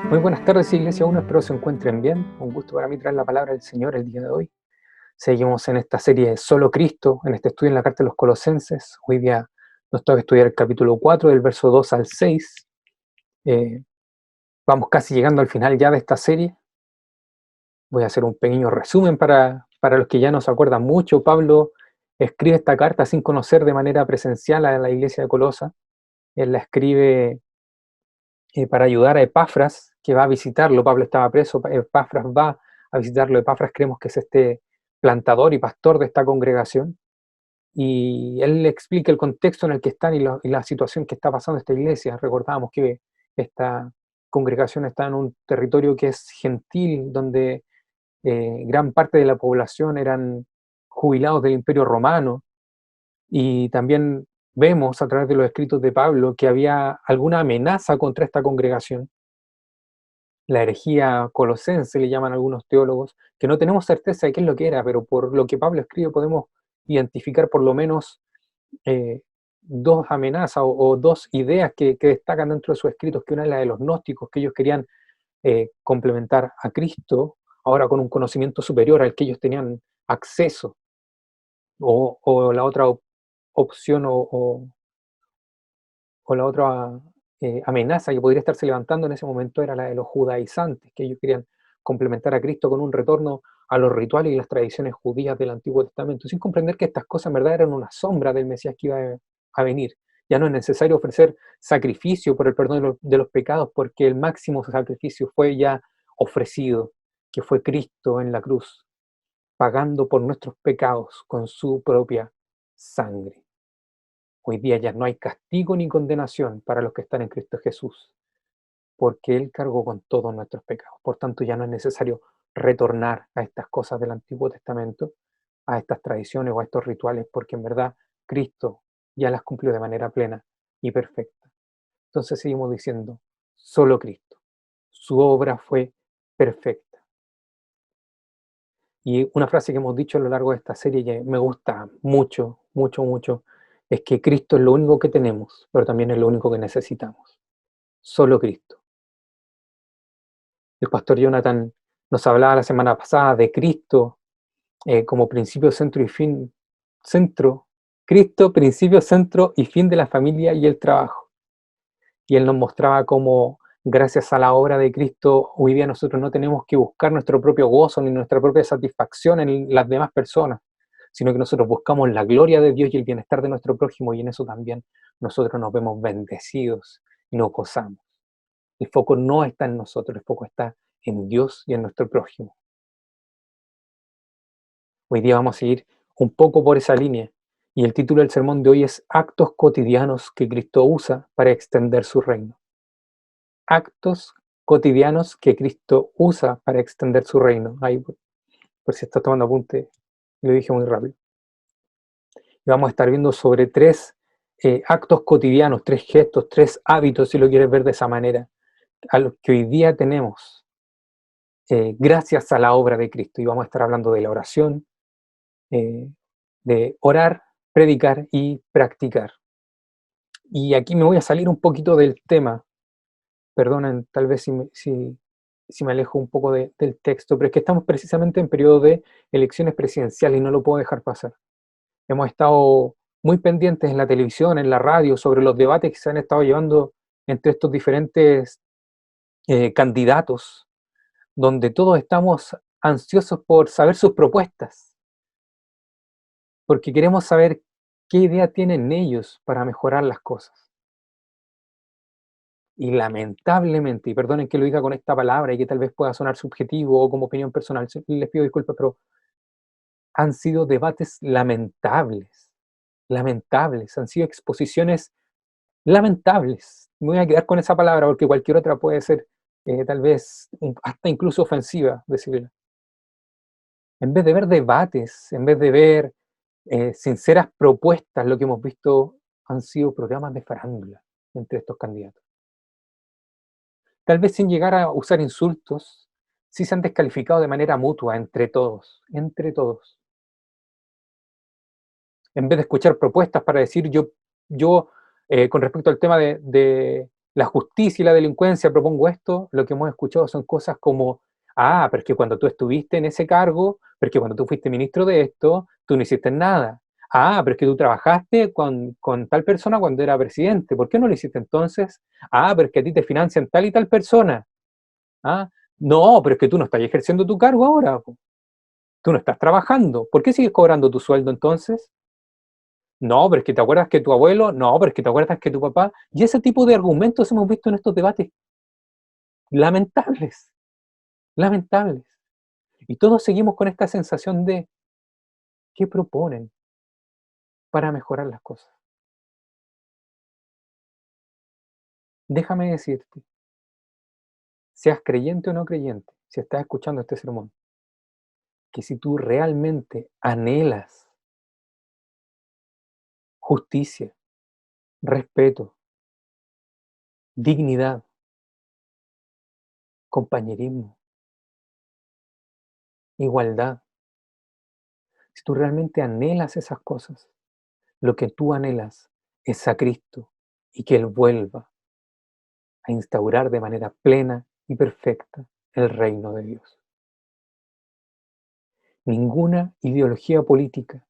Muy buenas tardes, Iglesia 1, espero se encuentren bien. Un gusto para mí traer la palabra del Señor el día de hoy. Seguimos en esta serie Solo Cristo, en este estudio en la carta de los Colosenses. Hoy día nos toca estudiar el capítulo 4, del verso 2 al 6. Vamos casi llegando al final ya de esta serie. Voy a hacer un pequeño resumen para los que ya no se acuerdan mucho. Pablo escribe esta carta sin conocer de manera presencial a la iglesia de Colosa. Él la escribe para ayudar a Epafras, que va a visitarlo. Pablo estaba preso, Epafras va a visitarlo. Epafras creemos que es este plantador y pastor de esta congregación, y él le explica el contexto en el que están y la situación que está pasando esta iglesia. Recordábamos que esta congregación está en un territorio que es gentil, donde gran parte de la población eran jubilados del Imperio Romano, y también vemos a través de los escritos de Pablo que había alguna amenaza contra esta congregación. La herejía colosense, le llaman algunos teólogos, que no tenemos certeza de qué es lo que era, pero por lo que Pablo escribe podemos identificar por lo menos dos amenazas o dos ideas que destacan dentro de sus escritos, que una es la de los gnósticos, que ellos querían complementar a Cristo, ahora con un conocimiento superior al que ellos tenían acceso, o la otra opción o la otra amenaza que podría estarse levantando en ese momento era la de los judaizantes, que ellos querían complementar a Cristo con un retorno a los rituales y las tradiciones judías del Antiguo Testamento, sin comprender que estas cosas en verdad eran una sombra del Mesías que iba a venir. Ya no es necesario ofrecer sacrificio por el perdón de los pecados, porque el máximo sacrificio fue ya ofrecido, que fue Cristo en la cruz, pagando por nuestros pecados con su propia sangre. Hoy día ya no hay castigo ni condenación para los que están en Cristo Jesús, porque Él cargó con todos nuestros pecados. Por tanto, ya no es necesario retornar a estas cosas del Antiguo Testamento, a estas tradiciones o a estos rituales, porque en verdad Cristo ya las cumplió de manera plena y perfecta. Entonces seguimos diciendo, solo Cristo. Su obra fue perfecta. Y una frase que hemos dicho a lo largo de esta serie que me gusta mucho, mucho, mucho, es que Cristo es lo único que tenemos, pero también es lo único que necesitamos. Solo Cristo. El pastor Jonathan nos hablaba la semana pasada de Cristo como principio, centro y fin. Cristo, principio, centro y fin de la familia y el trabajo. Y él nos mostraba cómo, gracias a la obra de Cristo, hoy día nosotros no tenemos que buscar nuestro propio gozo ni nuestra propia satisfacción en las demás personas, sino que nosotros buscamos la gloria de Dios y el bienestar de nuestro prójimo, y en eso también nosotros nos vemos bendecidos y nos gozamos. El foco no está en nosotros, el foco está en Dios y en nuestro prójimo. Hoy día vamos a seguir un poco por esa línea, y el título del sermón de hoy es Actos cotidianos que Cristo usa para extender su reino. Actos cotidianos que Cristo usa para extender su reino. Ahí, por si estás tomando apunte, lo dije muy rápido. Y vamos a estar viendo sobre tres actos cotidianos, tres gestos, tres hábitos, si lo quieres ver de esa manera, a los que hoy día tenemos gracias a la obra de Cristo. Y vamos a estar hablando de la oración, de orar, predicar y practicar. Y aquí me voy a salir un poquito del tema. Perdonen, tal vez si me alejo un poco del texto, pero es que estamos precisamente en periodo de elecciones presidenciales y no lo puedo dejar pasar. Hemos estado muy pendientes en la televisión, en la radio, sobre los debates que se han estado llevando entre estos diferentes candidatos, donde todos estamos ansiosos por saber sus propuestas, porque queremos saber qué idea tienen ellos para mejorar las cosas. Y lamentablemente, y perdonen que lo diga con esta palabra y que tal vez pueda sonar subjetivo o como opinión personal, les pido disculpas, pero han sido debates lamentables, lamentables, han sido exposiciones lamentables. Me voy a quedar con esa palabra porque cualquier otra puede ser tal vez hasta incluso ofensiva decirla. En vez de ver debates, en vez de ver sinceras propuestas, lo que hemos visto han sido programas de farándula entre estos candidatos. Tal vez sin llegar a usar insultos, sí se han descalificado de manera mutua entre todos, entre todos. En vez de escuchar propuestas para decir yo con respecto al tema de la justicia y la delincuencia, propongo esto, lo que hemos escuchado son cosas como, pero es que cuando tú estuviste en ese cargo, pero es que cuando tú fuiste ministro de esto, tú no hiciste nada. Pero es que tú trabajaste con tal persona cuando era presidente, ¿por qué no lo hiciste entonces? Pero es que a ti te financian tal y tal persona. Ah, no, pero es que tú no estás ejerciendo tu cargo ahora, po. Tú no estás trabajando. ¿Por qué sigues cobrando tu sueldo entonces? No, pero es que te acuerdas que tu abuelo, no, pero es que te acuerdas que tu papá. Y ese tipo de argumentos hemos visto en estos debates lamentables, lamentables. Y todos seguimos con esta sensación de, ¿qué proponen para mejorar las cosas? Déjame decirte, seas creyente o no creyente, si estás escuchando este sermón, que si tú realmente anhelas justicia, respeto, dignidad, compañerismo, igualdad, si tú realmente anhelas esas cosas, lo que tú anhelas es a Cristo y que Él vuelva a instaurar de manera plena y perfecta el reino de Dios. Ninguna ideología política,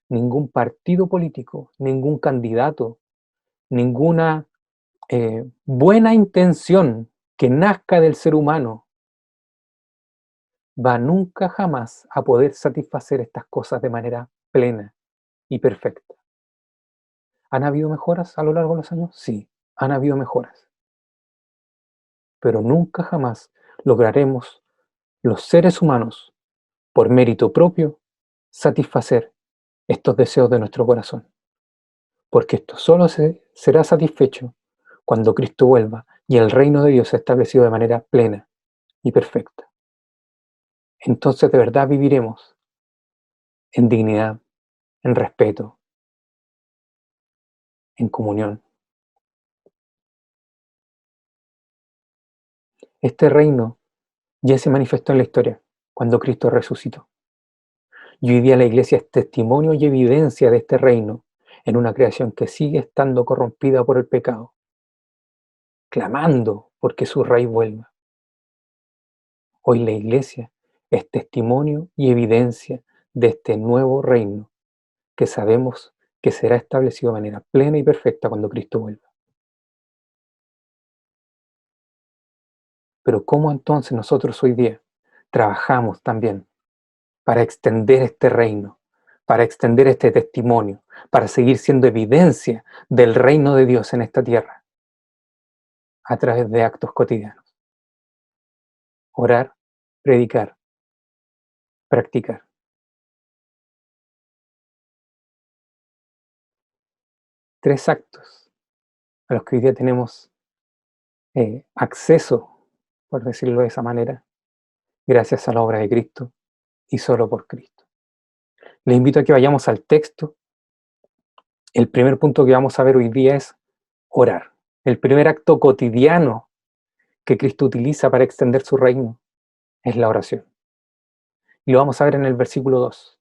ningún partido político, ningún candidato, ninguna buena intención que nazca del ser humano va nunca jamás a poder satisfacer estas cosas de manera plena y perfecta. ¿Han habido mejoras a lo largo de los años? Sí, han habido mejoras. Pero nunca jamás lograremos los seres humanos, por mérito propio, satisfacer estos deseos de nuestro corazón. Porque esto solo será satisfecho cuando Cristo vuelva y el reino de Dios sea establecido de manera plena y perfecta. Entonces de verdad viviremos en dignidad, en respeto, en comunión. Este reino ya se manifestó en la historia cuando Cristo resucitó. Y hoy día la iglesia es testimonio y evidencia de este reino en una creación que sigue estando corrompida por el pecado, clamando porque su rey vuelva. Hoy la iglesia es testimonio y evidencia de este nuevo reino que sabemos que será establecido de manera plena y perfecta cuando Cristo vuelva. Pero ¿cómo entonces nosotros hoy día trabajamos también para extender este reino, para extender este testimonio, para seguir siendo evidencia del reino de Dios en esta tierra a través de actos cotidianos? Orar, predicar, practicar. 3 actos a los que hoy día tenemos acceso, por decirlo de esa manera, gracias a la obra de Cristo y solo por Cristo. Les invito a que vayamos al texto. El primer punto que vamos a ver hoy día es orar. El primer acto cotidiano que Cristo utiliza para extender su reino es la oración. Y lo vamos a ver en el versículo 2.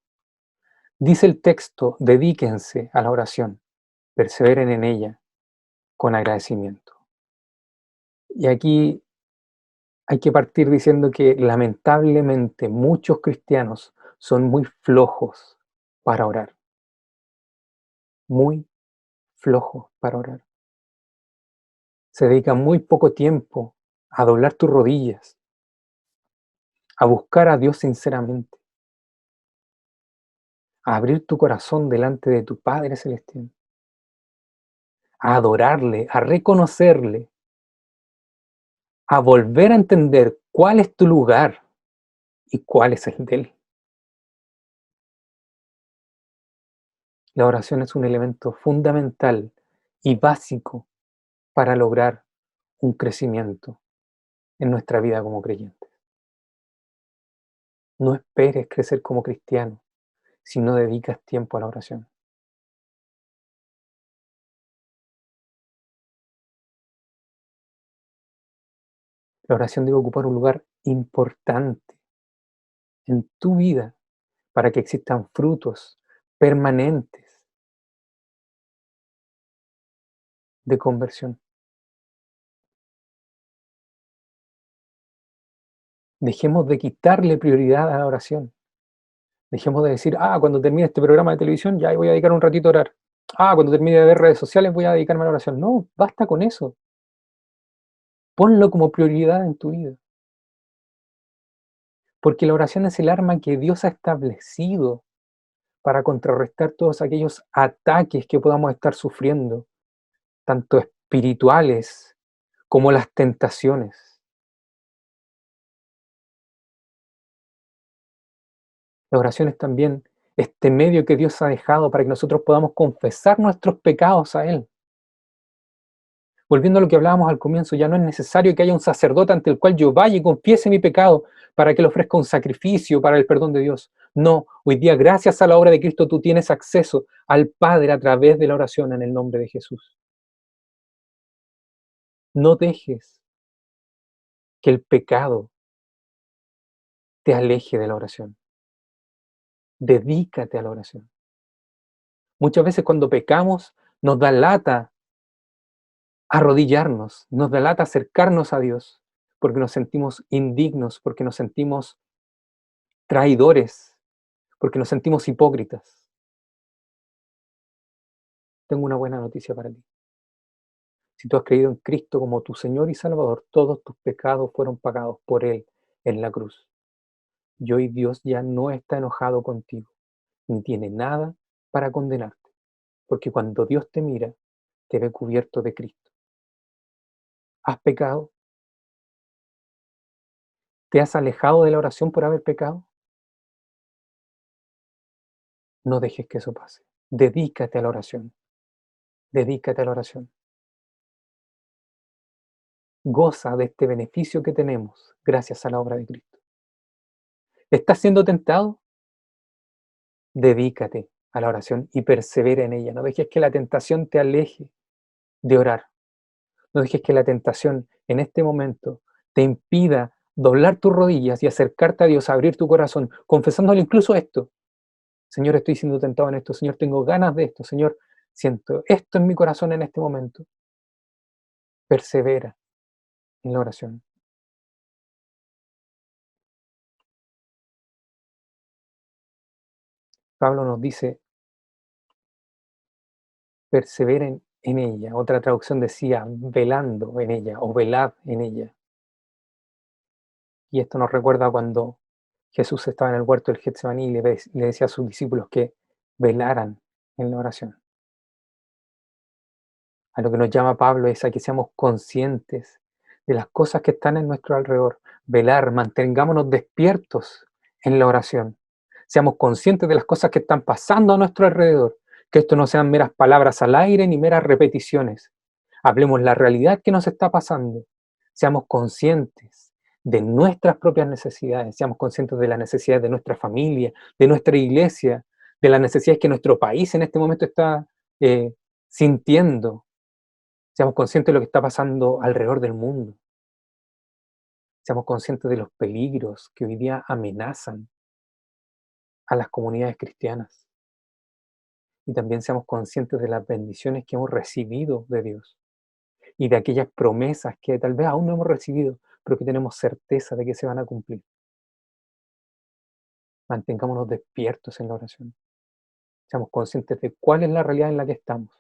Dice el texto, dedíquense a la oración, perseveren en ella con agradecimiento. Y aquí hay que partir diciendo que lamentablemente muchos cristianos son muy flojos para orar, muy flojos para orar. Se dedican muy poco tiempo a doblar tus rodillas, a buscar a Dios sinceramente, a abrir tu corazón delante de tu Padre Celestial, a adorarle, a reconocerle, a volver a entender cuál es tu lugar y cuál es el de Él. La oración es un elemento fundamental y básico para lograr un crecimiento en nuestra vida como creyentes. No esperes crecer como cristiano si no dedicas tiempo a la oración. La oración debe ocupar un lugar importante en tu vida para que existan frutos permanentes de conversión. Dejemos de quitarle prioridad a la oración. Dejemos de decir, cuando termine este programa de televisión, ya voy a dedicar un ratito a orar. Cuando termine de ver redes sociales, voy a dedicarme a la oración. No, basta con eso. Ponlo como prioridad en tu vida. Porque la oración es el arma que Dios ha establecido para contrarrestar todos aquellos ataques que podamos estar sufriendo, tanto espirituales como las tentaciones. La oración es también este medio que Dios ha dejado para que nosotros podamos confesar nuestros pecados a Él. Volviendo a lo que hablábamos al comienzo, ya no es necesario que haya un sacerdote ante el cual yo vaya y confiese mi pecado para que le ofrezca un sacrificio para el perdón de Dios. No, hoy día gracias a la obra de Cristo tú tienes acceso al Padre a través de la oración en el nombre de Jesús. No dejes que el pecado te aleje de la oración. Dedícate a la oración. Muchas veces cuando pecamos nos da lata arrodillarnos, nos da lata acercarnos a Dios, porque nos sentimos indignos, porque nos sentimos traidores, porque nos sentimos hipócritas. Tengo una buena noticia para ti. Si tú has creído en Cristo como tu Señor y Salvador, todos tus pecados fueron pagados por Él en la cruz. Y hoy Dios ya no está enojado contigo, ni tiene nada para condenarte, porque cuando Dios te mira, te ve cubierto de Cristo. ¿Has pecado? ¿Te has alejado de la oración por haber pecado? No dejes que eso pase. Dedícate a la oración. Dedícate a la oración. Goza de este beneficio que tenemos gracias a la obra de Cristo. ¿Estás siendo tentado? Dedícate a la oración y persevera en ella. No dejes que la tentación te aleje de orar. No dejes que la tentación en este momento te impida doblar tus rodillas y acercarte a Dios, abrir tu corazón, confesándole incluso esto. Señor, estoy siendo tentado en esto. Señor, tengo ganas de esto. Señor, siento esto en mi corazón en este momento. Persevera en la oración. Pablo nos dice, perseveren en ella. Otra traducción decía, velando en ella o velad en ella. Y esto nos recuerda cuando Jesús estaba en el huerto del Getsemaní y le decía a sus discípulos que velaran en la oración. A lo que nos llama Pablo es a que seamos conscientes de las cosas que están en nuestro alrededor. Velar, mantengámonos despiertos en la oración. Seamos conscientes de las cosas que están pasando a nuestro alrededor. Que esto no sean meras palabras al aire ni meras repeticiones. Hablemos la realidad que nos está pasando. Seamos conscientes de nuestras propias necesidades. Seamos conscientes de las necesidades de nuestra familia, de nuestra iglesia, de las necesidades que nuestro país en este momento está sintiendo. Seamos conscientes de lo que está pasando alrededor del mundo. Seamos conscientes de los peligros que hoy día amenazan a las comunidades cristianas. Y también seamos conscientes de las bendiciones que hemos recibido de Dios y de aquellas promesas que tal vez aún no hemos recibido, pero que tenemos certeza de que se van a cumplir. Mantengámonos despiertos en la oración. Seamos conscientes de cuál es la realidad en la que estamos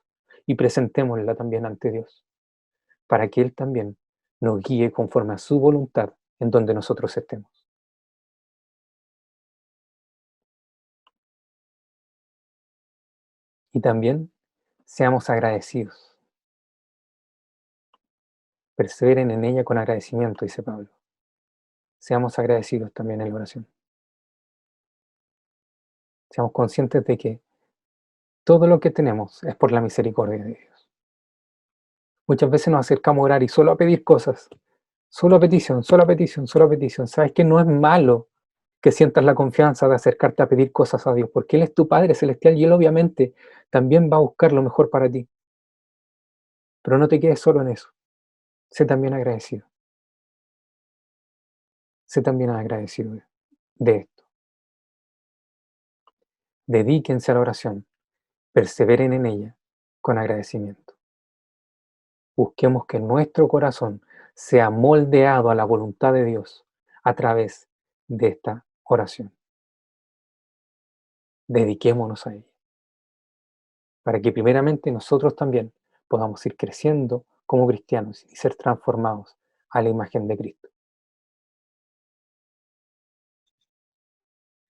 y presentémosla también ante Dios, para que Él también nos guíe conforme a su voluntad en donde nosotros estemos. Y también seamos agradecidos. Perseveren en ella con agradecimiento, dice Pablo. Seamos agradecidos también en la oración. Seamos conscientes de que todo lo que tenemos es por la misericordia de Dios. Muchas veces nos acercamos a orar y solo a pedir cosas. Solo a petición, solo a petición, solo a petición. Sabes que no es malo que sientas la confianza de acercarte a pedir cosas a Dios, porque Él es tu Padre Celestial y Él obviamente también va a buscar lo mejor para ti. Pero no te quedes solo en eso. Sé también agradecido. Sé también agradecido de esto. Dedíquense a la oración. Perseveren en ella con agradecimiento. Busquemos que nuestro corazón sea moldeado a la voluntad de Dios, a través de esta oración. Dediquémonos a ella, para que primeramente nosotros también podamos ir creciendo como cristianos y ser transformados a la imagen de Cristo.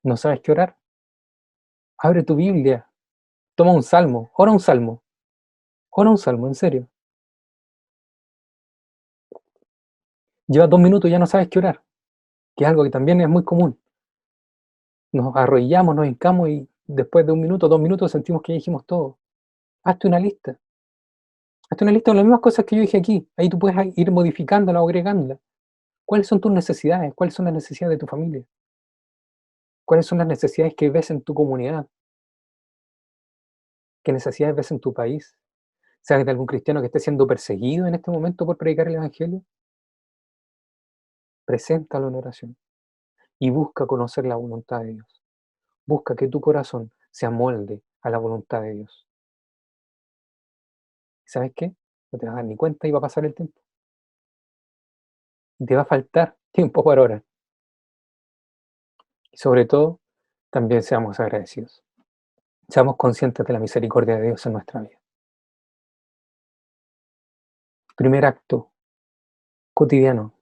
¿No sabes qué orar? Abre tu Biblia, toma un salmo, ora un salmo, en serio. Lleva 2 minutos y ya no sabes qué orar, que es algo que también es muy común. Nos arrodillamos, nos hincamos y después de 1 minuto, 2 minutos sentimos que ya dijimos todo. Hazte una lista. Hazte una lista con las mismas cosas que yo dije aquí. Ahí tú puedes ir modificándola o agregándola. ¿Cuáles son tus necesidades? ¿Cuáles son las necesidades de tu familia? ¿Cuáles son las necesidades que ves en tu comunidad? ¿Qué necesidades ves en tu país? ¿Sabes de algún cristiano que esté siendo perseguido en este momento por predicar el Evangelio? Preséntalo en oración y busca conocer la voluntad de Dios. Busca que tu corazón se amolde a la voluntad de Dios. ¿Sabes qué? No te vas a dar ni cuenta y va a pasar el tiempo. Y te va a faltar tiempo para orar. Y sobre todo, también seamos agradecidos. Seamos conscientes de la misericordia de Dios en nuestra vida. Primer acto cotidiano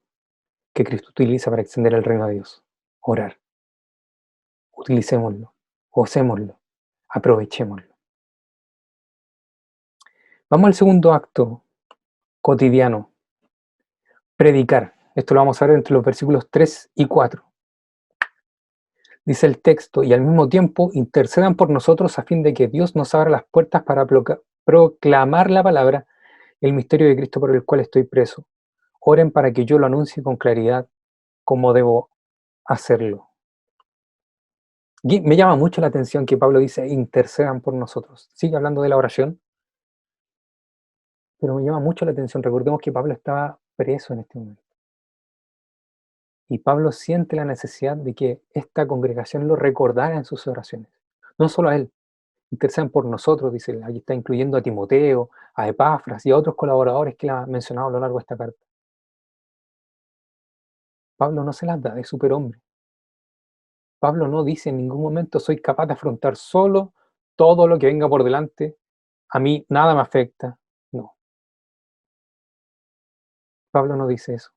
que Cristo utiliza para extender el reino de Dios. Orar. Utilicémoslo, gocémoslo, aprovechémoslo. Vamos al segundo acto cotidiano. Predicar. Esto lo vamos a ver entre los versículos 3 y 4. Dice el texto, y al mismo tiempo intercedan por nosotros a fin de que Dios nos abra las puertas para proclamar la palabra, el misterio de Cristo por el cual estoy preso. Oren para que yo lo anuncie con claridad como debo hacerlo. Y me llama mucho la atención que Pablo dice, intercedan por nosotros. Sigue hablando de la oración, pero me llama mucho la atención. Recordemos que Pablo estaba preso en este momento. Y Pablo siente la necesidad de que esta congregación lo recordara en sus oraciones. No solo a él, intercedan por nosotros, dice él. Aquí está incluyendo a Timoteo, a Epafras y a otros colaboradores que él ha mencionado a lo largo de esta carta. Pablo no se las da de superhombre. Pablo no dice en ningún momento soy capaz de afrontar solo todo lo que venga por delante, a mí nada me afecta. No, Pablo no dice eso.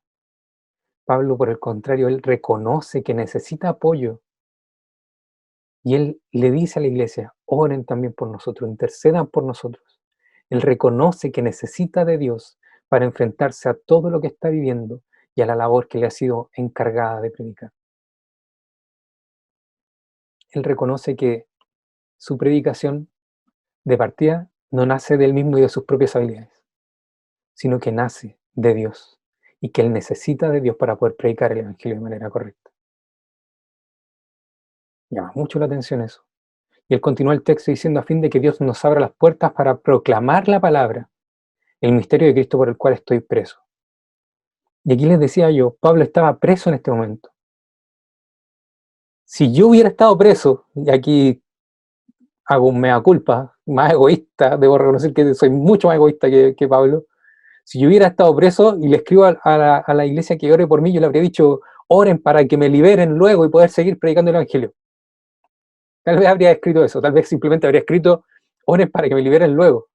Pablo, por el contrario, él reconoce que necesita apoyo y él le dice a la iglesia, oren también por nosotros, intercedan por nosotros. Él reconoce que necesita de Dios para enfrentarse a todo lo que está viviendo y a la labor que le ha sido encargada de predicar. Él reconoce que su predicación de partida no nace de él mismo y de sus propias habilidades, sino que nace de Dios y que él necesita de Dios para poder predicar el Evangelio de manera correcta. Llama mucho la atención eso. Y él continúa el texto diciendo a fin de que Dios nos abra las puertas para proclamar la palabra, el misterio de Cristo por el cual estoy preso. Y aquí les decía yo, Pablo estaba preso en este momento. Si yo hubiera estado preso, y aquí hago un mea culpa, más egoísta, debo reconocer que soy mucho más egoísta que Pablo, si yo hubiera estado preso y le escribo a la iglesia que ore por mí, yo le habría dicho, oren para que me liberen luego y poder seguir predicando el Evangelio. Tal vez habría escrito eso, tal vez simplemente habría escrito, oren para que me liberen luego.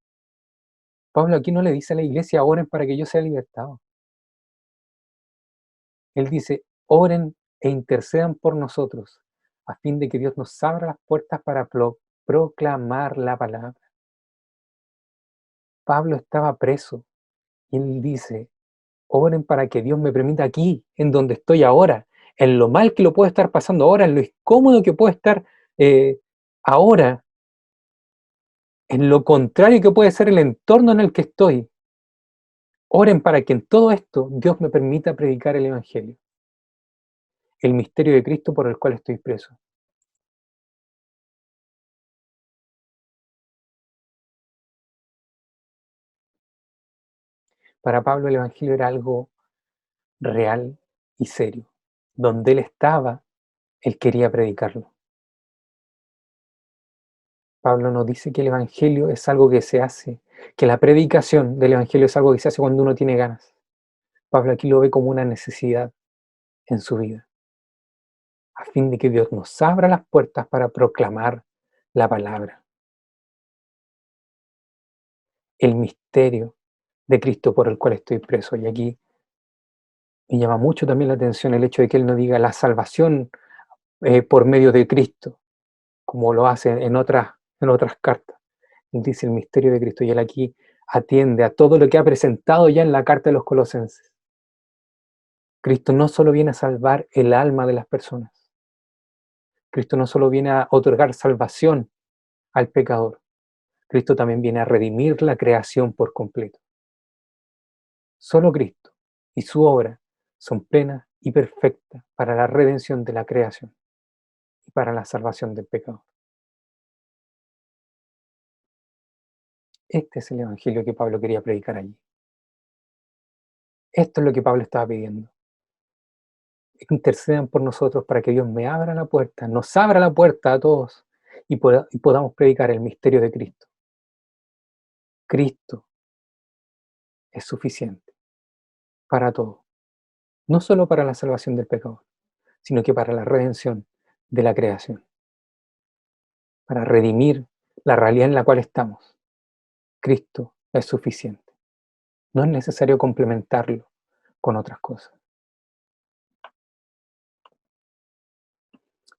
Pablo aquí no le dice a la iglesia, oren para que yo sea libertado. Él dice, oren e intercedan por nosotros, a fin de que Dios nos abra las puertas para proclamar la palabra. Pablo estaba preso y él dice, oren para que Dios me permita aquí, en donde estoy ahora, en lo mal que lo puedo estar pasando ahora, en lo incómodo que puedo estar ahora, en lo contrario que puede ser el entorno en el que estoy. Oren para que en todo esto Dios me permita predicar el Evangelio, el misterio de Cristo por el cual estoy preso. Para Pablo el Evangelio era algo real y serio. Donde él estaba, él quería predicarlo. Pablo nos dice que el Evangelio es algo que se hace, que la predicación del Evangelio es algo que se hace cuando uno tiene ganas. Pablo aquí lo ve como una necesidad en su vida. a fin de que Dios nos abra las puertas para proclamar la palabra, el misterio de Cristo por el cual estoy preso. Y aquí me llama mucho también la atención el hecho de que Él no diga la salvación por medio de Cristo, como lo hace en otras cartas. Él dice el misterio de Cristo y Él aquí atiende a todo lo que ha presentado ya en la carta de los Colosenses. Cristo no solo viene a salvar el alma de las personas, Cristo no solo viene a otorgar salvación al pecador, Cristo también viene a redimir la creación por completo. Solo Cristo y su obra son plenas y perfectas para la redención de la creación y para la salvación del pecador. Este es el evangelio que Pablo quería predicar allí. Esto es lo que Pablo estaba pidiendo. Intercedan por nosotros para que Dios me abra la puerta, nos abra la puerta a todos y podamos predicar el misterio de Cristo. Cristo es suficiente para todo, no solo para la salvación del pecador, sino que para la redención de la creación, para redimir la realidad en la cual estamos. Cristo es suficiente. No es necesario complementarlo con otras cosas.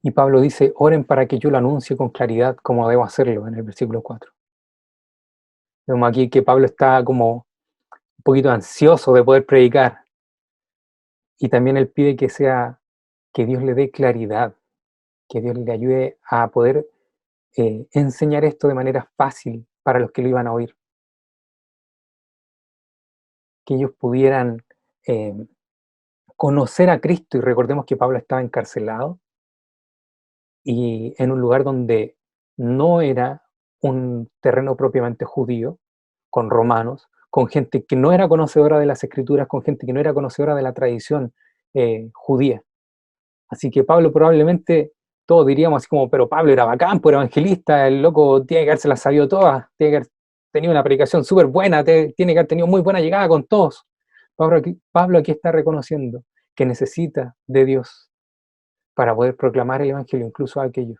Y Pablo dice, oren para que yo lo anuncie con claridad como debo hacerlo en el versículo 4. Vemos aquí que Pablo está como un poquito ansioso de poder predicar. Y también él pide que Dios le dé claridad, que Dios le ayude a poder enseñar esto de manera fácil para los que lo iban a oír. Que ellos pudieran eh, conocer a Cristo. Y recordemos que Pablo estaba encarcelado y en un lugar donde no era un terreno propiamente judío, con romanos, con gente que no era conocedora de las escrituras, con gente que no era conocedora de la tradición judía. Así que Pablo probablemente, todos diríamos así como, pero Pablo era bacán, pues era evangelista, el loco tiene que haberse las sabido todas, tiene que haber tenido una predicación súper buena, tiene que haber tenido muy buena llegada con todos. Pablo aquí está reconociendo que necesita de Dios para poder proclamar el evangelio incluso a aquellos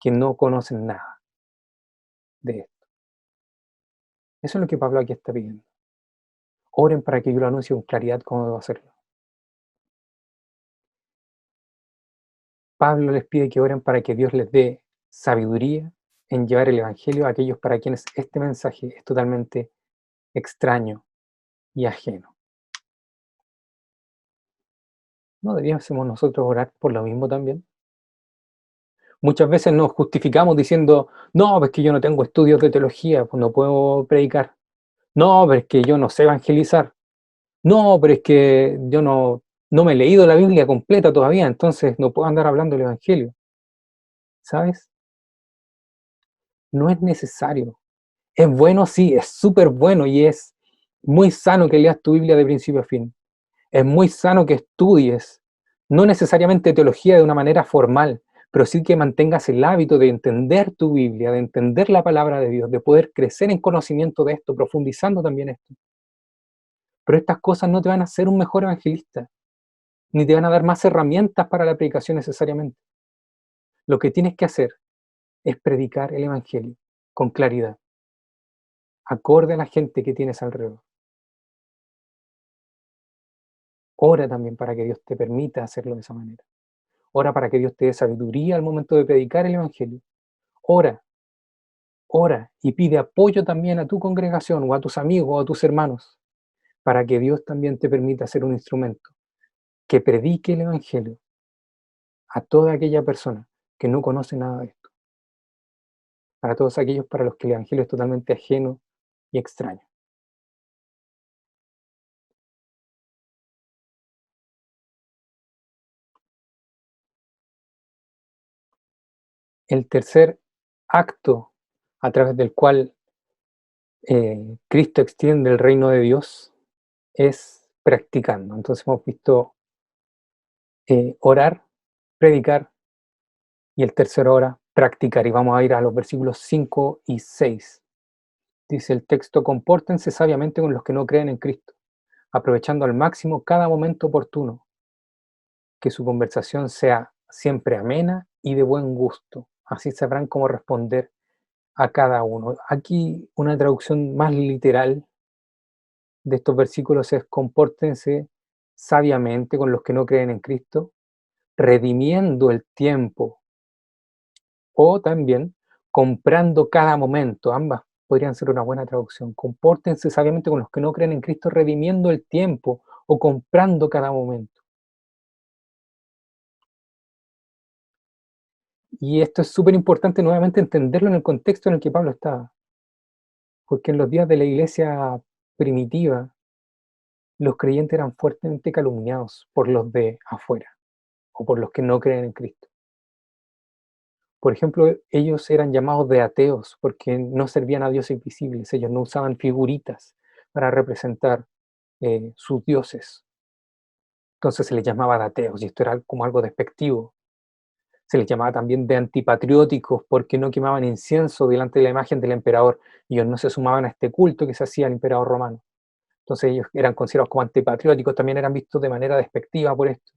que no conocen nada de esto. Eso es lo que Pablo aquí está pidiendo. Oren para que yo lo anuncie con claridad cómo debo hacerlo. Pablo les pide que oren para que Dios les dé sabiduría en llevar el evangelio a aquellos para quienes este mensaje es totalmente extraño y ajeno. ¿No deberíamos nosotros orar por lo mismo también? Muchas veces nos justificamos diciendo, no, pues que yo no tengo estudios de teología, pues no puedo predicar. No, pero es que yo no sé evangelizar. No, pero es que yo no me he leído la Biblia completa todavía, entonces no puedo andar hablando del evangelio. ¿Sabes? No es necesario. Es bueno, sí, es súper bueno y es muy sano que leas tu Biblia de principio a fin. Es muy sano que estudies, no necesariamente teología de una manera formal, pero sí que mantengas el hábito de entender tu Biblia, de entender la palabra de Dios, de poder crecer en conocimiento de esto, profundizando también esto. Pero estas cosas no te van a hacer un mejor evangelista, ni te van a dar más herramientas para la predicación necesariamente. Lo que tienes que hacer es predicar el evangelio con claridad, acorde a la gente que tienes alrededor. Ora también para que Dios te permita hacerlo de esa manera. Ora para que Dios te dé sabiduría al momento de predicar el evangelio. Ora, ora y pide apoyo también a tu congregación o a tus amigos o a tus hermanos para que Dios también te permita ser un instrumento que predique el evangelio a toda aquella persona que no conoce nada de esto. Para todos aquellos para los que el evangelio es totalmente ajeno y extraño. El tercer acto a través del cual Cristo extiende el reino de Dios es practicando. Entonces hemos visto orar, predicar y el tercero hora, practicar. Y vamos a ir a los versículos 5 y 6. Dice el texto, compórtense sabiamente con los que no creen en Cristo, aprovechando al máximo cada momento oportuno, que su conversación sea siempre amena y de buen gusto. Así sabrán cómo responder a cada uno. Aquí una traducción más literal de estos versículos es: compórtense sabiamente con los que no creen en Cristo, redimiendo el tiempo, o también comprando cada momento. Ambas podrían ser una buena traducción. Compórtense sabiamente con los que no creen en Cristo, redimiendo el tiempo o comprando cada momento. Y esto es súper importante nuevamente entenderlo en el contexto en el que Pablo estaba, porque en los días de la iglesia primitiva, los creyentes eran fuertemente calumniados por los de afuera o por los que no creen en Cristo. Por ejemplo, ellos eran llamados de ateos porque no servían a dioses visibles, ellos no usaban figuritas para representar sus dioses. Entonces se les llamaba de ateos y esto era como algo despectivo. Se les llamaba también de antipatrióticos porque no quemaban incienso delante de la imagen del emperador. Ellos no se sumaban a este culto que se hacía al emperador romano. Entonces ellos eran considerados como antipatrióticos, también eran vistos de manera despectiva por esto.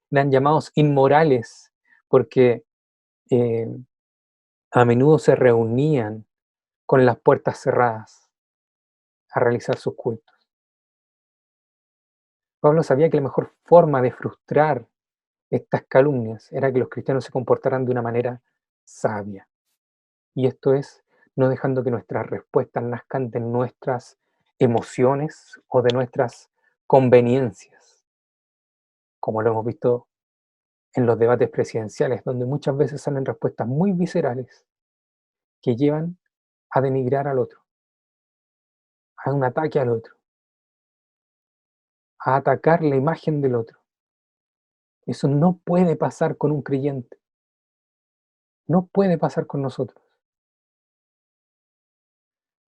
Eran llamados inmorales porque eh, a menudo se reunían con las puertas cerradas a realizar sus cultos. Pablo sabía que la mejor forma de frustrar estas calumnias era que los cristianos se comportaran de una manera sabia. Y esto es no dejando que nuestras respuestas nazcan de nuestras emociones o de nuestras conveniencias, como lo hemos visto en los debates presidenciales, donde muchas veces salen respuestas muy viscerales que llevan a denigrar al otro, a un ataque al otro, a atacar la imagen del otro. Eso no puede pasar con un creyente, no puede pasar con nosotros.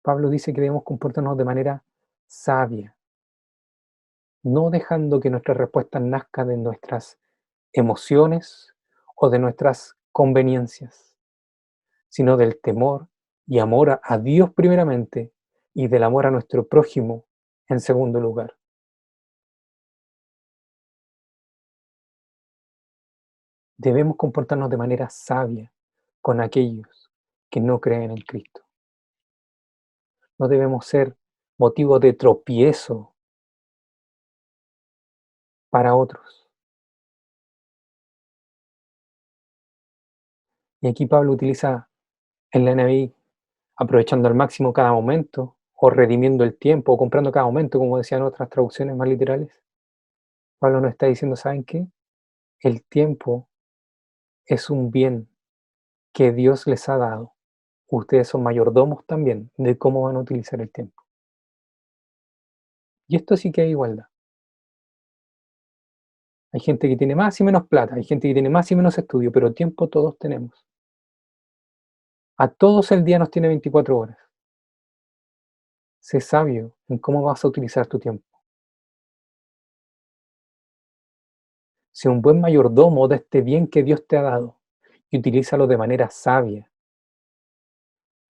Pablo dice que debemos comportarnos de manera sabia, no dejando que nuestras respuestas nazcan de nuestras emociones o de nuestras conveniencias, sino del temor y amor a Dios primeramente y del amor a nuestro prójimo en segundo lugar. Debemos comportarnos de manera sabia con aquellos que no creen en Cristo. No debemos ser motivo de tropiezo para otros. Y aquí Pablo utiliza en la NBI aprovechando al máximo cada momento, o redimiendo el tiempo, o comprando cada momento, como decían otras traducciones más literales. Pablo nos está diciendo, ¿saben qué? El tiempo es un bien que Dios les ha dado. Ustedes son mayordomos también de cómo van a utilizar el tiempo. Y esto sí que hay igualdad. Hay gente que tiene más y menos plata, hay gente que tiene más y menos estudio, pero tiempo todos tenemos. A todos el día nos tiene 24 horas. Sé sabio en cómo vas a utilizar tu tiempo. Sé un buen mayordomo de este bien que Dios te ha dado y utilízalo de manera sabia,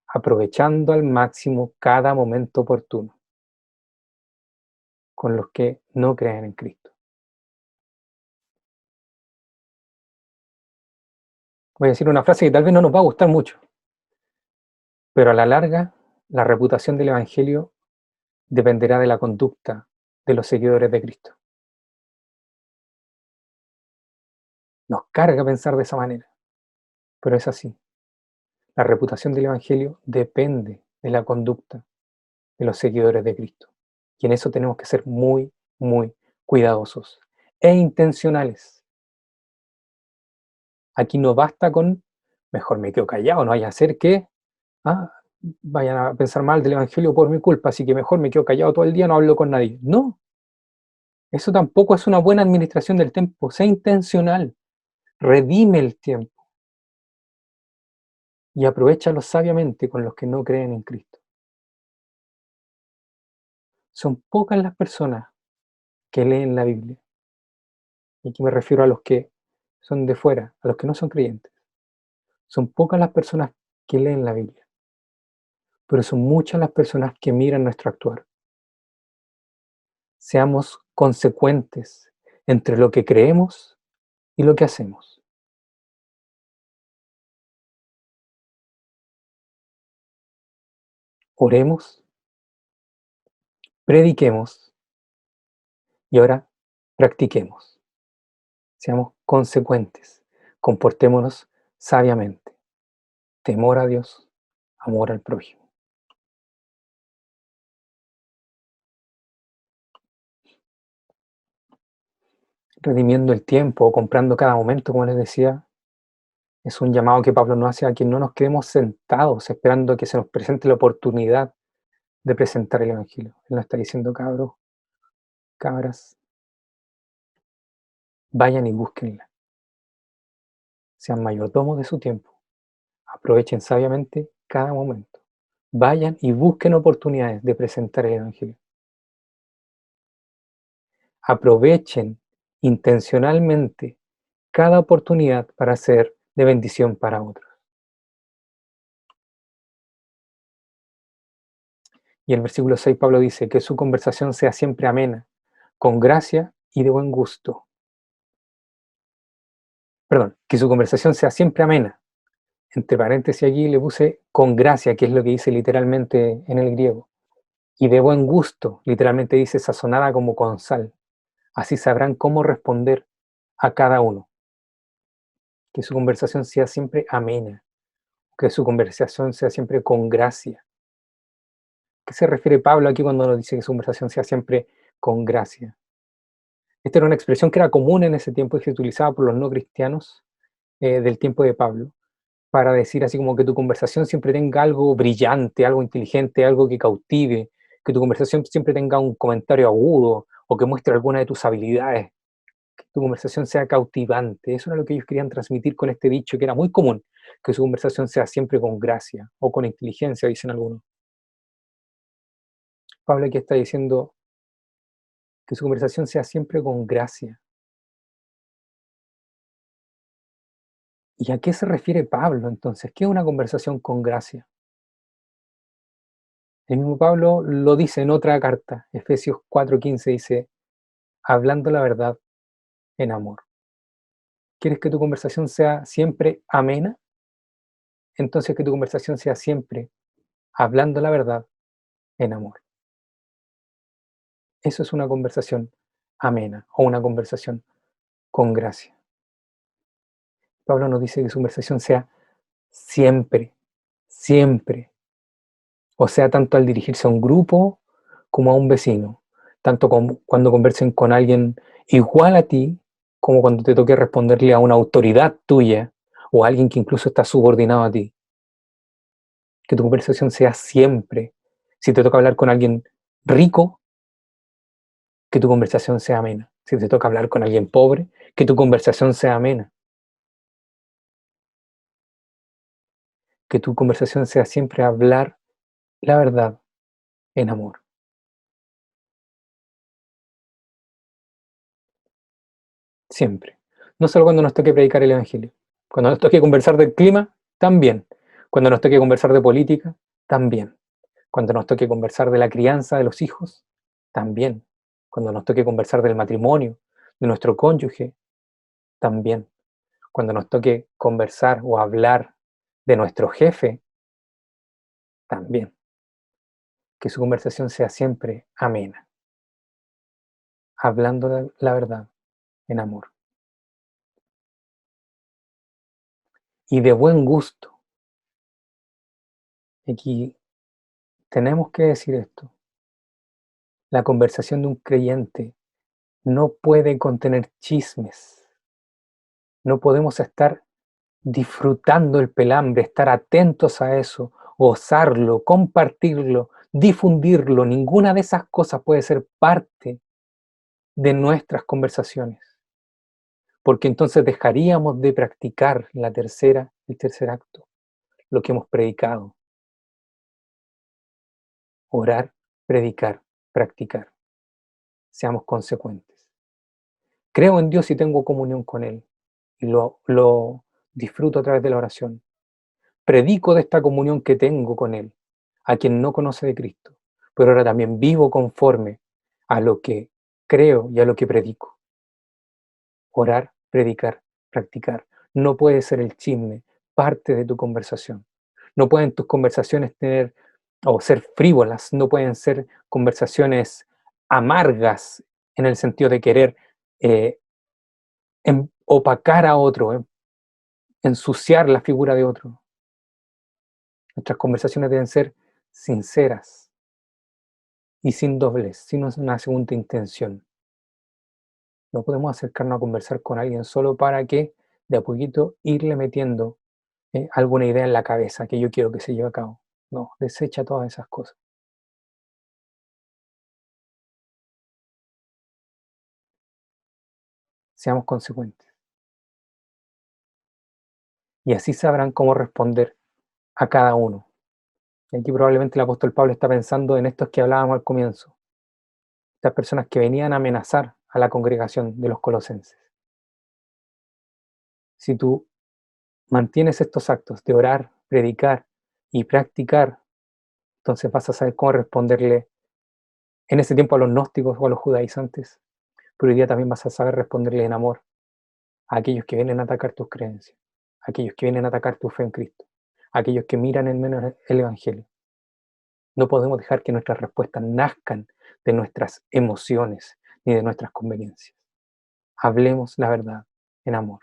aprovechando al máximo cada momento oportuno con los que no creen en Cristo. Voy a decir una frase que tal vez no nos va a gustar mucho, pero a la larga, la reputación del Evangelio dependerá de la conducta de los seguidores de Cristo. Nos carga pensar de esa manera, pero es así. La reputación del Evangelio depende de la conducta de los seguidores de Cristo. Y en eso tenemos que ser muy, muy cuidadosos e intencionales. Aquí no basta con, mejor me quedo callado, no vaya a ser que vayan a pensar mal del Evangelio por mi culpa, así que mejor me quedo callado todo el día, no hablo con nadie. No, eso tampoco es una buena administración del tiempo. Sea intencional, redime el tiempo y aprovéchalo sabiamente con los que no creen en Cristo. Son pocas las personas que leen la Biblia. Y aquí me refiero a los que son de fuera, a los que no son creyentes. Son pocas las personas que leen la Biblia, pero son muchas las personas que miran nuestro actuar. Seamos consecuentes entre lo que creemos y lo que hacemos. Oremos, prediquemos y ahora practiquemos. Seamos consecuentes, comportémonos sabiamente. Temor a Dios, amor al prójimo. Redimiendo el tiempo o comprando cada momento, como les decía, es un llamado que Pablo nos hace a que no nos quedemos sentados esperando a que se nos presente la oportunidad de presentar el Evangelio. Él nos está diciendo, cabros, cabras, vayan y búsquenla. Sean mayordomos de su tiempo. Aprovechen sabiamente cada momento. Vayan y busquen oportunidades de presentar el Evangelio. Aprovechen intencionalmente cada oportunidad para ser de bendición para otros. Y el versículo 6 Pablo dice que su conversación sea siempre amena, con gracia y de buen gusto. Perdón, que su conversación sea siempre amena. Entre paréntesis allí le puse con gracia, que es lo que dice literalmente en el griego. Y de buen gusto, literalmente dice sazonada como con sal. Así sabrán cómo responder a cada uno. Que su conversación sea siempre amena, que su conversación sea siempre con gracia. ¿Qué se refiere Pablo aquí cuando nos dice que su conversación sea siempre con gracia? Esta era una expresión que era común en ese tiempo y se utilizaba por los no cristianos del tiempo de Pablo, para decir así como que tu conversación siempre tenga algo brillante, algo inteligente, algo que cautive, que tu conversación siempre tenga un comentario agudo o que muestre alguna de tus habilidades, que tu conversación sea cautivante. Eso era lo que ellos querían transmitir con este dicho que era muy común, que su conversación sea siempre con gracia o con inteligencia, dicen algunos. Pablo aquí está diciendo que su conversación sea siempre con gracia. ¿Y a qué se refiere Pablo entonces? ¿Qué es una conversación con gracia? El mismo Pablo lo dice en otra carta, Efesios 4:15 dice, hablando la verdad en amor. ¿Quieres que tu conversación sea siempre amena? Entonces que tu conversación sea siempre hablando la verdad en amor. Eso es una conversación amena o una conversación con gracia. Pablo nos dice que su conversación sea siempre, siempre. O sea, tanto al dirigirse a un grupo como a un vecino. Tanto cuando conversen con alguien igual a ti, como cuando te toque responderle a una autoridad tuya o a alguien que incluso está subordinado a ti. Que tu conversación sea siempre. Si te toca hablar con alguien rico, que tu conversación sea amena. Si te toca hablar con alguien pobre, que tu conversación sea amena. Que tu conversación sea siempre hablar la verdad en amor. Siempre. No solo cuando nos toque predicar el Evangelio. Cuando nos toque conversar del clima, también. Cuando nos toque conversar de política, también. Cuando nos toque conversar de la crianza de los hijos, también. Cuando nos toque conversar del matrimonio, de nuestro cónyuge, también. Cuando nos toque conversar o hablar de nuestro jefe, también. Que su conversación sea siempre amena, hablando la verdad en amor. Y de buen gusto. Aquí tenemos que decir esto. La conversación de un creyente no puede contener chismes. No podemos estar disfrutando el pelambre, estar atentos a eso, gozarlo, compartirlo, difundirlo. Ninguna de esas cosas puede ser parte de nuestras conversaciones, porque entonces dejaríamos de practicar el tercer acto, lo que hemos predicado, orar, predicar, practicar. Seamos consecuentes. Creo en Dios y tengo comunión con Él, y lo disfruto a través de la oración. Predico de esta comunión que tengo con Él, a quien no conoce de Cristo, pero ahora también vivo conforme a lo que creo y a lo que predico. Orar, predicar, practicar. No puede ser el chisme parte de tu conversación. No pueden tus conversaciones tener o ser frívolas, no pueden ser conversaciones amargas en el sentido de querer eh, opacar a otro, ensuciar la figura de otro. Nuestras conversaciones deben ser sinceras y sin doblez, sin una segunda intención. No podemos acercarnos a conversar con alguien solo para que de a poquito irle metiendo alguna idea en la cabeza que yo quiero que se lleve a cabo. No, desecha todas esas cosas. Seamos consecuentes. Y así sabrán cómo responder a cada uno. Y aquí probablemente el apóstol Pablo está pensando en estos que hablábamos al comienzo, estas personas que venían a amenazar a la congregación de los colosenses. Si tú mantienes estos actos de orar, predicar y practicar, entonces vas a saber cómo responderle en ese tiempo a los gnósticos o a los judaizantes, pero hoy día también vas a saber responderle en amor a aquellos que vienen a atacar tus creencias, a aquellos que vienen a atacar tu fe en Cristo, a aquellos que miran en menos el Evangelio. No podemos dejar que nuestras respuestas nazcan de nuestras emociones ni de nuestras conveniencias. Hablemos la verdad en amor.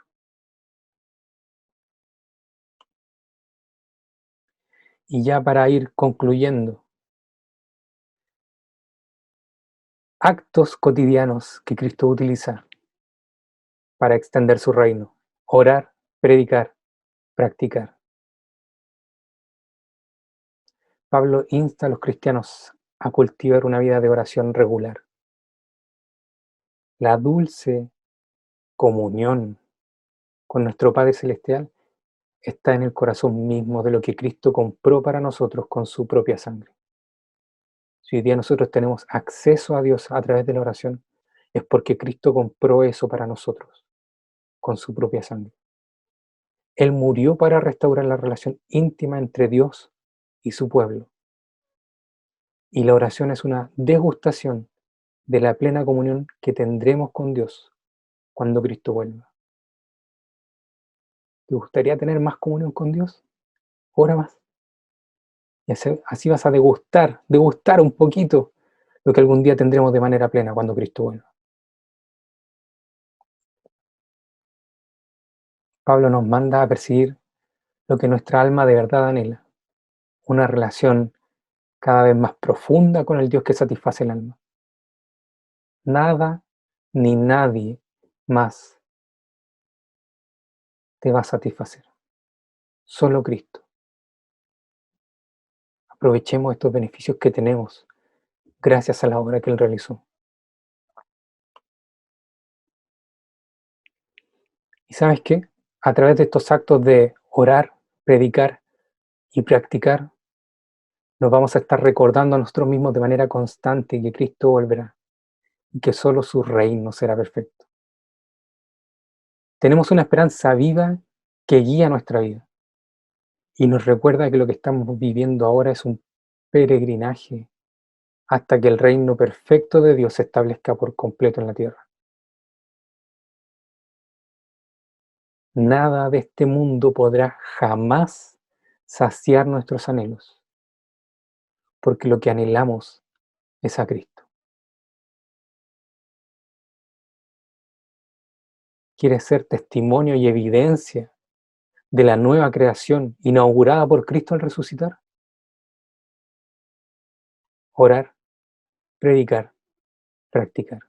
Y ya para ir concluyendo, actos cotidianos que Cristo utiliza para extender su reino: orar, predicar, practicar. Pablo insta a los cristianos a cultivar una vida de oración regular. La dulce comunión con nuestro Padre Celestial está en el corazón mismo de lo que Cristo compró para nosotros con su propia sangre. Si hoy día nosotros tenemos acceso a Dios a través de la oración, es porque Cristo compró eso para nosotros con su propia sangre. Él murió para restaurar la relación íntima entre Dios y su pueblo. Y la oración es una degustación de la plena comunión que tendremos con Dios cuando Cristo vuelva. ¿Te gustaría tener más comunión con Dios? Ora más. Y así vas a degustar un poquito lo que algún día tendremos de manera plena cuando Cristo vuelva. Pablo nos manda a perseguir lo que nuestra alma de verdad anhela, una relación cada vez más profunda con el Dios que satisface el alma. Nada ni nadie más te va a satisfacer, solo Cristo. Aprovechemos estos beneficios que tenemos gracias a la obra que Él realizó. ¿Y sabes qué? A través de estos actos de orar, predicar y practicar, nos vamos a estar recordando a nosotros mismos de manera constante que Cristo volverá y que solo su reino será perfecto. Tenemos una esperanza viva que guía nuestra vida y nos recuerda que lo que estamos viviendo ahora es un peregrinaje hasta que el reino perfecto de Dios se establezca por completo en la tierra. Nada de este mundo podrá jamás saciar nuestros anhelos, porque lo que anhelamos es a Cristo. ¿Quieres ser testimonio y evidencia de la nueva creación inaugurada por Cristo al resucitar? Orar, predicar, practicar.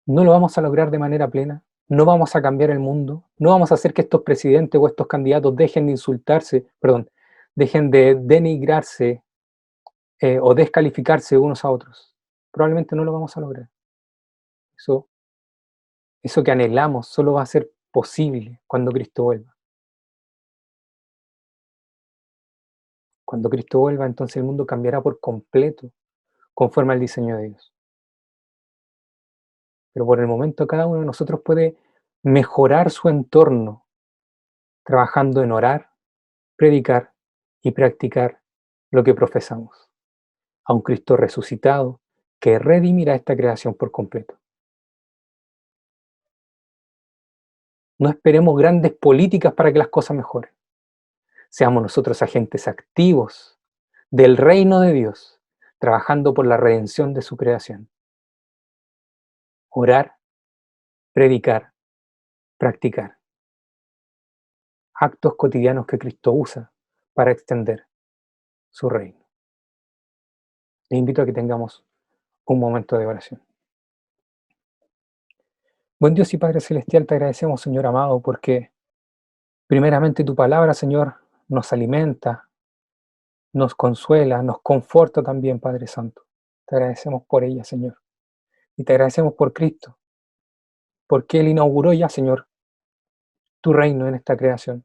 No lo vamos a lograr de manera plena, no vamos a cambiar el mundo, no vamos a hacer que estos presidentes o estos candidatos dejen de insultarse, perdón, dejen de denigrarse o descalificarse unos a otros. Probablemente no lo vamos a lograr. Eso, eso que anhelamos solo va a ser posible cuando Cristo vuelva. Cuando Cristo vuelva, entonces el mundo cambiará por completo conforme al diseño de Dios. Pero por el momento cada uno de nosotros puede mejorar su entorno trabajando en orar, predicar y practicar lo que profesamos, a un Cristo resucitado que redimirá esta creación por completo. No esperemos grandes políticas para que las cosas mejoren. Seamos nosotros agentes activos del reino de Dios, trabajando por la redención de su creación. Orar, predicar, practicar. Actos cotidianos que Cristo usa para extender su reino. Les invito a que tengamos un momento de oración. Buen Dios y Padre Celestial, te agradecemos, Señor amado, porque primeramente tu palabra, Señor, nos alimenta, nos consuela, nos conforta también, Padre Santo. Te agradecemos por ella, Señor. Y te agradecemos por Cristo, porque Él inauguró ya, Señor, tu reino en esta creación.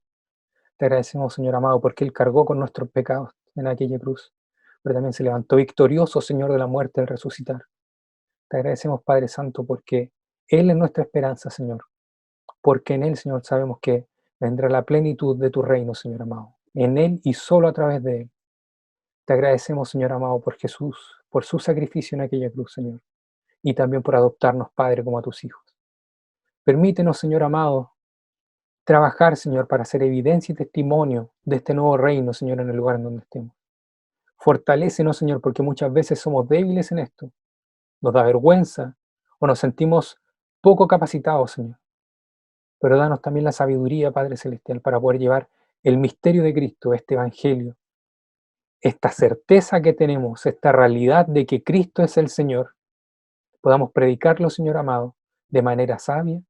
Te agradecemos, Señor amado, porque Él cargó con nuestros pecados en aquella cruz, pero también se levantó victorioso, Señor, de la muerte al resucitar. Te agradecemos, Padre Santo, porque Él es nuestra esperanza, Señor. Porque en Él, Señor, sabemos que vendrá la plenitud de tu reino, Señor amado. En Él y solo a través de Él. Te agradecemos, Señor amado, por Jesús, por su sacrificio en aquella cruz, Señor. Y también por adoptarnos, Padre, como a tus hijos. Permítenos, Señor amado, trabajar, Señor, para hacer evidencia y testimonio de este nuevo reino, Señor, en el lugar en donde estemos. Fortalécenos, Señor, porque muchas veces somos débiles en esto. Nos da vergüenza o nos sentimos poco capacitados, Señor. Pero danos también la sabiduría, Padre Celestial, para poder llevar el misterio de Cristo, este Evangelio, esta certeza que tenemos, esta realidad de que Cristo es el Señor, podamos predicarlo, Señor amado, de manera sabia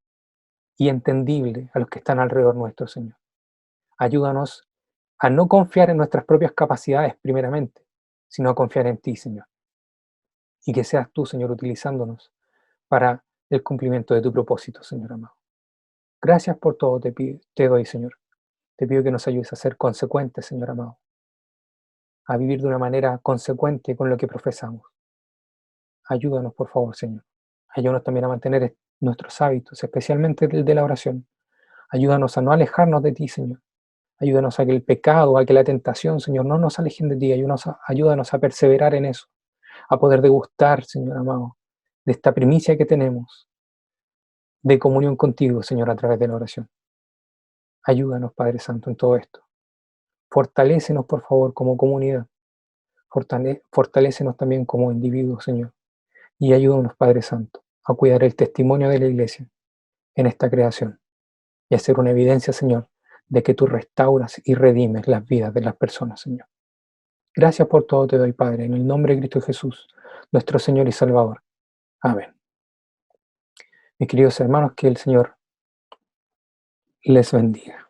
y entendible a los que están alrededor nuestro, Señor. Ayúdanos a no confiar en nuestras propias capacidades primeramente, sino a confiar en ti, Señor. Y que seas tú, Señor, utilizándonos para el cumplimiento de tu propósito, Señor amado. Gracias por todo, te doy, Señor. Te pido que nos ayudes a ser consecuentes, Señor amado, a vivir de una manera consecuente con lo que profesamos. Ayúdanos, por favor, Señor. Ayúdanos también a mantener nuestros hábitos, especialmente el de la oración. Ayúdanos a no alejarnos de ti, Señor. Ayúdanos a que el pecado, a que la tentación, Señor, no nos alejen de ti. Ayúdanos a perseverar en eso, a poder degustar, Señor amado, de esta primicia que tenemos de comunión contigo, Señor, a través de la oración. Ayúdanos, Padre Santo, en todo esto. Fortalécenos, por favor, como comunidad. Fortalécenos también como individuos, Señor. Y ayúdanos, Padre Santo, a cuidar el testimonio de la Iglesia en esta creación y a ser una evidencia, Señor, de que tú restauras y redimes las vidas de las personas, Señor. Gracias por todo te doy, Padre, en el nombre de Cristo Jesús, nuestro Señor y Salvador. Amén. Mis queridos hermanos, que el Señor les bendiga.